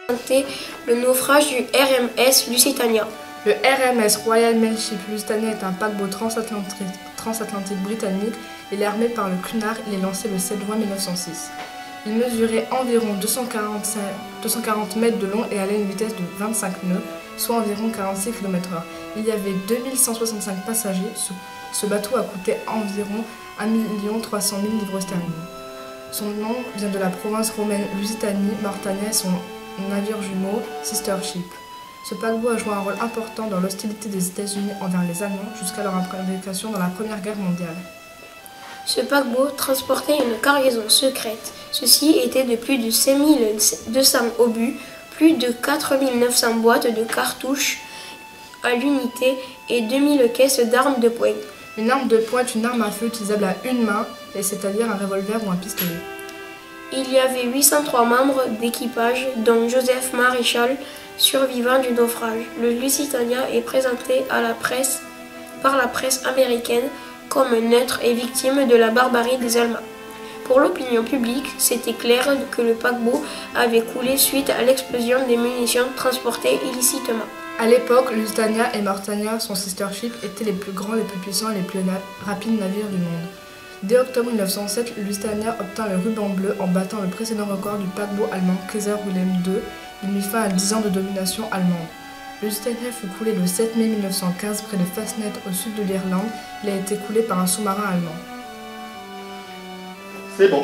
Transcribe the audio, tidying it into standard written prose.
Le naufrage du RMS Lusitania. Le RMS Royal Mailship Lusitania est un paquebot transatlantique britannique. Il est armé par le Cunard. Il est lancé le 7 juin 1906. Il mesurait environ 240 mètres de long et allait à une vitesse de 25 nœuds, soit environ 46 km/h. Il y avait 2165 passagers. Ce bateau a coûté environ 1 300 000 livres sterling. Son nom vient de la province romaine Lusitanie. Mauretania est son navire jumeau, Sister Ship. Ce paquebot a joué un rôle important dans l'hostilité des États-Unis envers les Allemands jusqu'à leur implication dans la Première Guerre mondiale. Ce paquebot transportait une cargaison secrète. Ceci était de plus de 5200 obus, plus de 4900 boîtes de cartouches à l'unité et 2000 caisses d'armes de poing. Une arme de poing est une arme à feu utilisable à une main, c'est-à-dire un revolver ou un pistolet. Il y avait 803 membres d'équipage, dont Joseph Maréchal, survivant du naufrage. Le Lusitania est présenté par la presse américaine comme neutre et victime de la barbarie des Allemands. Pour l'opinion publique, c'était clair que le paquebot avait coulé suite à l'explosion des munitions transportées illicitement. À l'époque, Lusitania et Mauretania, son sister ship, étaient les plus grands, les plus puissants et les plus rapides navires du monde. Dès octobre 1907, Lusitania obtint le ruban bleu en battant le précédent record du paquebot allemand Kaiser Wilhelm II. Il mit fin à 10 ans de domination allemande. Le Lusitania fut coulé le 7 mai 1915 près de Fastnet au sud de l'Irlande. Il a été coulé par un sous-marin allemand. C'est bon.